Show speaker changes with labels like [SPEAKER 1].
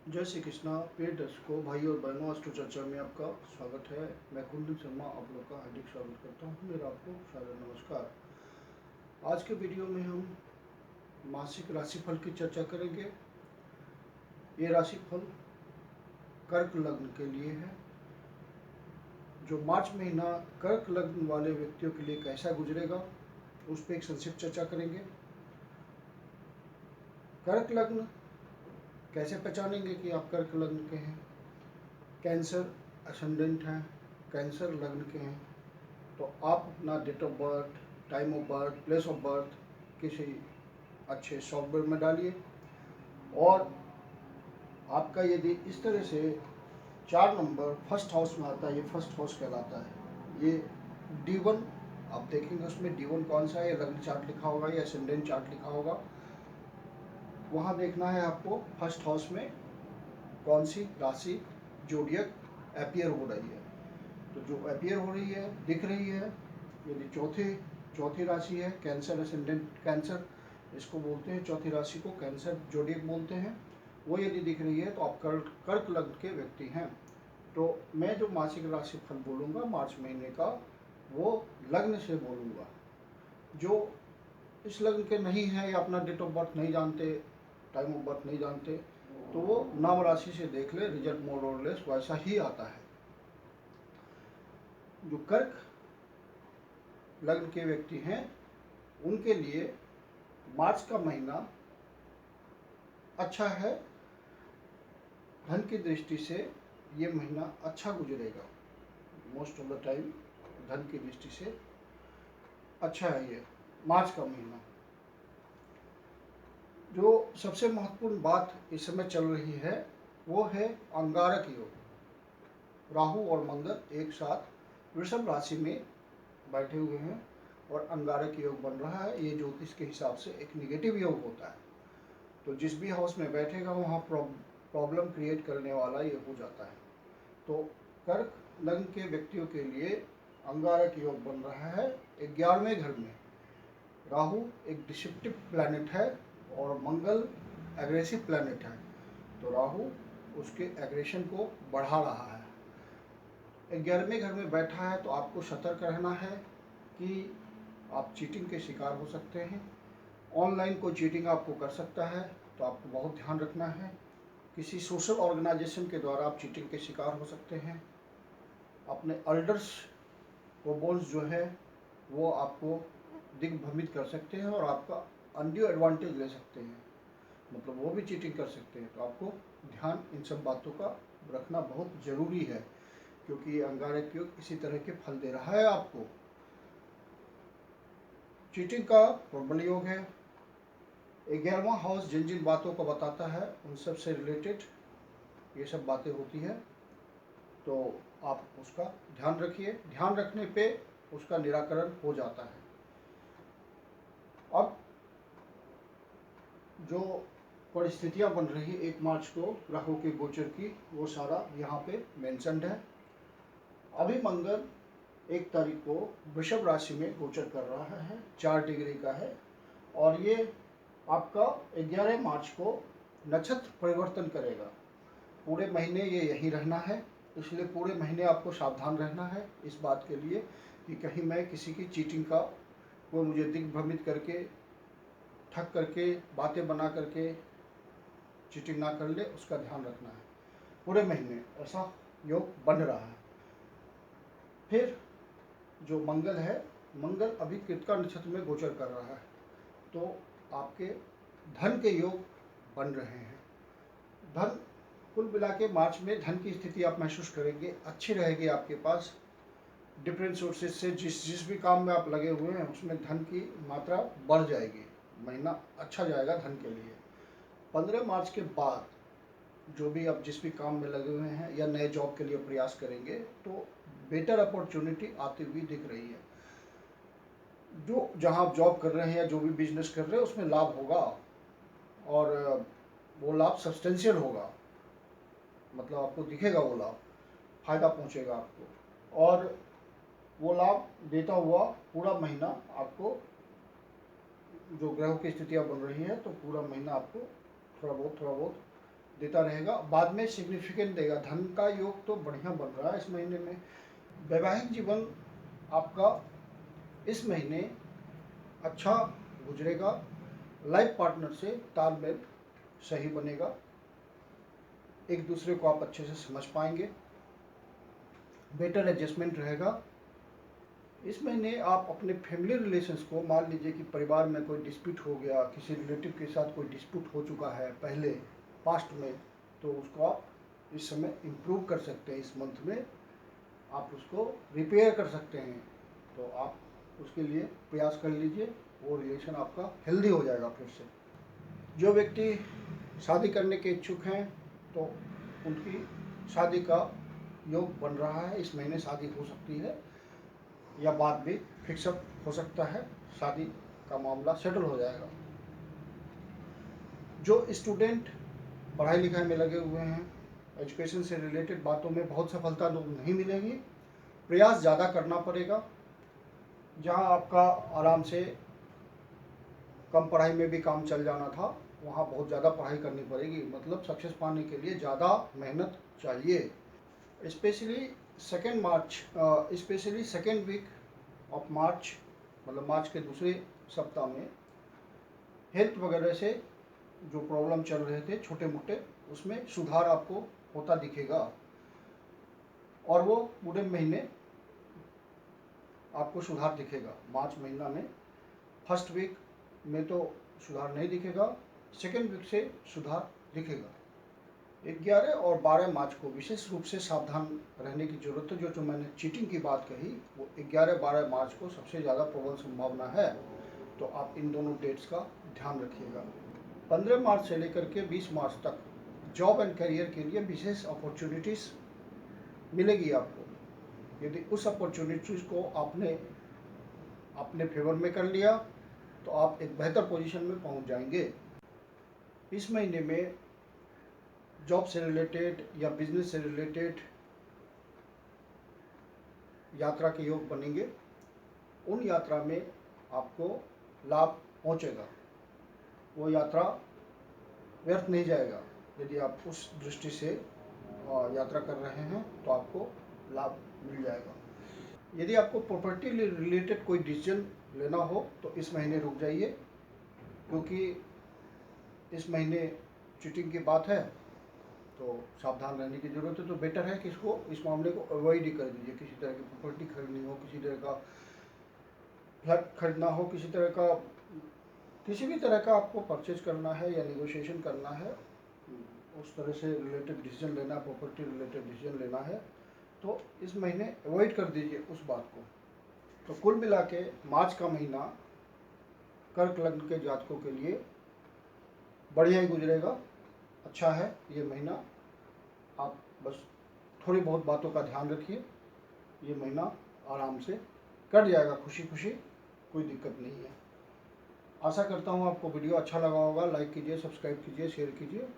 [SPEAKER 1] जय श्री कृष्णा। प्रिय दर्शकों, भाई और बहनों, अष्टो चर्चा में आपका स्वागत है। मैं कुलदीप शर्मा आप लोग का हार्दिक स्वागत करता हूँ। मेरा आपको सादर नमस्कार। आज के वीडियो में हम मासिक राशिफल की चर्चा करेंगे। ये राशिफल कर्क लग्न के लिए है। जो मार्च महीना कर्क लग्न वाले व्यक्तियों के लिए कैसा गुजरेगा उस पर एक संक्षिप्त चर्चा करेंगे। कर्क लग्न कैसे पहचानेंगे कि आप कर्क लग्न के हैं। कैंसर असेंडेंट हैं, कैंसर लग्न के हैं, तो आप अपना date of birth, time of birth, place of birth किसी अच्छे सॉफ्टवेयर में डालिए और आपका यदि इस तरह से 4 नंबर फर्स्ट हाउस में आता है, ये फर्स्ट हाउस कहलाता है। ये D1 आप देखेंगे, उसमें D1 कौन सा है, लग्न चार्ट लिखा होगा या असेंडेंट चार्ट लिखा होगा। वहाँ देखना है आपको फर्स्ट हाउस में कौन सी राशि जोडियक अपीयर हो रही है। तो जो अपीयर हो रही है, दिख रही है, यदि चौथी राशि है, कैंसर असेंडेंट, कैंसर इसको बोलते हैं, चौथी राशि को कैंसर जोडियक बोलते हैं, वो यदि दिख रही है तो आप कर्क लग्न के व्यक्ति हैं। तो मैं जो मासिक राशि फल बोलूँगा मार्च महीने का, वो लग्न से बोलूँगा। जो इस लग्न के नहीं है या अपना डेट ऑफ बर्थ नहीं जानते, टाइम ऑफ बर्थ नहीं जानते, तो वो नाम राशि से देख ले, रिजल्ट मोर और लेस वैसा ही आता है। जो कर्क लग्न के व्यक्ति हैं उनके लिए मार्च का महीना अच्छा है। धन की दृष्टि से ये महीना अच्छा गुजरेगा। मोस्ट ऑफ द टाइम धन की दृष्टि से अच्छा है ये मार्च का महीना। जो सबसे महत्वपूर्ण बात इस समय चल रही है वो है अंगारक योग। राहु और मंगल एक साथ वृषभ राशि में बैठे हुए हैं और अंगारक योग बन रहा है। ये ज्योतिष के हिसाब से एक निगेटिव योग होता है। तो जिस भी हाउस में बैठेगा वहाँ प्रॉब्लम क्रिएट करने वाला ये हो जाता है। तो कर्क लग्न के व्यक्तियों के लिए अंगारक योग बन रहा है। 11वें घर में राहु एक डिसेप्टिव प्लैनेट है और मंगल एग्रेसिव प्लैनेट है। तो राहु उसके एग्रेशन को बढ़ा रहा है। 11वें घर में बैठा है तो आपको सतर्क रहना है कि आप चीटिंग के शिकार हो सकते हैं। ऑनलाइन कोई चीटिंग आपको कर सकता है, तो आपको बहुत ध्यान रखना है। किसी सोशल ऑर्गेनाइजेशन के द्वारा आप चीटिंग के शिकार हो सकते हैं। अपने एल्डर्स कोबोल्स जो है वो आपको दिग्भ्रमित कर सकते हैं और आपका अनड्यू एडवांटेज ले सकते हैं, मतलब वो भी चीटिंग कर सकते हैं। तो आपको ध्यान इन सब बातों का रखना बहुत ज़रूरी है, क्योंकि ये अंगारक योग इसी तरह के फल दे रहा है आपको। चीटिंग का प्रबल योग है। 11वां हाउस जिन जिन बातों को बताता है उन सब से रिलेटेड ये सब बातें होती है, तो आप उसका ध्यान रखिए। ध्यान रखने पे उसका निराकरण हो जाता है। अब जो परिस्थितियां बन रही 1 मार्च को राहु के गोचर की, वो सारा यहाँ पे मेंशन्ड है। अभी मंगल 1 तारीख को वृषभ राशि में गोचर कर रहा है, 4 डिग्री का है, और ये आपका 11 मार्च को नक्षत्र परिवर्तन करेगा। पूरे महीने ये यहीं रहना है, इसलिए पूरे महीने आपको सावधान रहना है इस बात के लिए कि कहीं मैं किसी की चीटिंग का, वो मुझे दिग्भ्रमित करके, ठग करके, बातें बना करके चीटिंग ना कर ले, उसका ध्यान रखना है। पूरे महीने ऐसा योग बन रहा है। फिर जो मंगल है, मंगल अभी कृतिका नक्षत्र में गोचर कर रहा है, तो आपके धन के योग बन रहे हैं। धन कुल मिला के मार्च में धन की स्थिति आप महसूस करेंगे, अच्छी रहेगी आपके पास। डिफरेंट सोर्सेज से जिस भी काम में आप लगे हुए हैं उसमें धन की मात्रा बढ़ जाएगी। महीना अच्छा जाएगा धन के लिए। 15 मार्च के बाद जो भी आप जिस भी काम में लगे हुए हैं या नए जॉब के लिए प्रयास करेंगे तो बेटर अपॉर्चुनिटी आती हुई दिख रही है। जो जहां आप जॉब कर रहे हैं या जो भी बिजनेस कर रहे हैं उसमें लाभ होगा, और वो लाभ सब्सटेंशियल होगा, मतलब आपको दिखेगा वो लाभ, फायदा पहुंचेगा आपको, और वो लाभ देता हुआ पूरा महीना आपको, जो ग्रहों की स्थितियां बन रही है तो पूरा महीना आपको थोड़ा बहुत देता रहेगा, बाद में सिग्निफिकेंट देगा। धन का योग तो बढ़िया बन रहा है इस महीने में। वैवाहिक जीवन आपका इस महीने अच्छा गुजरेगा। लाइफ पार्टनर से तालमेल सही बनेगा, एक दूसरे को आप अच्छे से समझ पाएंगे, बेटर एडजस्टमेंट रहेगा। इस महीने आप अपने फैमिली रिलेशंस को, मान लीजिए कि परिवार में कोई डिस्प्यूट हो गया, किसी रिलेटिव के साथ कोई डिस्प्यूट हो चुका है पहले पास्ट में, तो उसको आप इस समय इम्प्रूव कर सकते हैं। इस मंथ में आप उसको रिपेयर कर सकते हैं, तो आप उसके लिए प्रयास कर लीजिए, वो रिलेशन आपका हेल्दी हो जाएगा फिर से। जो व्यक्ति शादी करने के इच्छुक हैं तो उनकी शादी का योग बन रहा है। इस महीने शादी हो सकती है या बाद में फिक्सअप हो सकता है, शादी का मामला सेटल हो जाएगा। जो स्टूडेंट पढ़ाई लिखाई में लगे हुए हैं, एजुकेशन से रिलेटेड बातों में बहुत सफलता नहीं मिलेगी, प्रयास ज़्यादा करना पड़ेगा। जहां आपका आराम से कम पढ़ाई में भी काम चल जाना था, वहां बहुत ज़्यादा पढ़ाई करनी पड़ेगी। मतलब सक्सेस पाने के लिए ज़्यादा मेहनत चाहिए। Specially second week of March, मतलब मार्च के दूसरे सप्ताह में हेल्थ वगैरह से जो प्रॉब्लम चल रहे थे छोटे मोटे, उसमें सुधार आपको होता दिखेगा। और वो पूरे महीने आपको सुधार दिखेगा। मार्च महीना में फर्स्ट वीक में तो सुधार नहीं दिखेगा, सेकेंड वीक से सुधार दिखेगा। 11 और 12 मार्च को विशेष रूप से सावधान रहने की जरूरत है। जो मैंने चीटिंग की बात कही, वो 11-12 मार्च को सबसे ज़्यादा प्रबल संभावना है, तो आप इन दोनों डेट्स का ध्यान रखिएगा। 15 मार्च से लेकर के 20 मार्च तक जॉब एंड करियर के लिए विशेष अपॉर्चुनिटीज़ मिलेगी आपको। यदि उस अपॉर्चुनिटीज़ को आपने अपने फेवर में कर लिया तो आप एक बेहतर पोजीशन में पहुंच जाएंगे। इस महीने में जॉब से रिलेटेड या बिजनेस से रिलेटेड यात्रा के योग बनेंगे। उन यात्रा में आपको लाभ पहुंचेगा, वो यात्रा व्यर्थ नहीं जाएगा। यदि आप उस दृष्टि से यात्रा कर रहे हैं तो आपको लाभ मिल जाएगा। यदि आपको प्रॉपर्टी रिलेटेड कोई डिसीजन लेना हो तो इस महीने रुक जाइए, क्योंकि इस महीने चीटिंग की बात है, तो सावधान रहने की ज़रूरत है। तो बेटर है कि इस मामले को अवॉइड ही कर दीजिए। किसी तरह की प्रॉपर्टी खरीदनी हो, किसी तरह का फ्लैट खरीदना हो, किसी भी तरह का आपको परचेज करना है या निगोशिएशन करना है, उस तरह से रिलेटेड डिसीजन लेना, प्रॉपर्टी रिलेटेड डिसीजन लेना है, तो इस महीने अवॉइड कर दीजिए उस बात को। तो कुल मिला के मार्च का महीना कर्क लग्न के जातकों के लिए बढ़िया ही गुजरेगा, अच्छा है ये महीना। आप बस थोड़ी बहुत बातों का ध्यान रखिए, ये महीना आराम से कट जाएगा, खुशी खुशी, कोई दिक्कत नहीं है। आशा करता हूँ आपको वीडियो अच्छा लगा होगा। लाइक कीजिए, सब्सक्राइब कीजिए, शेयर कीजिए।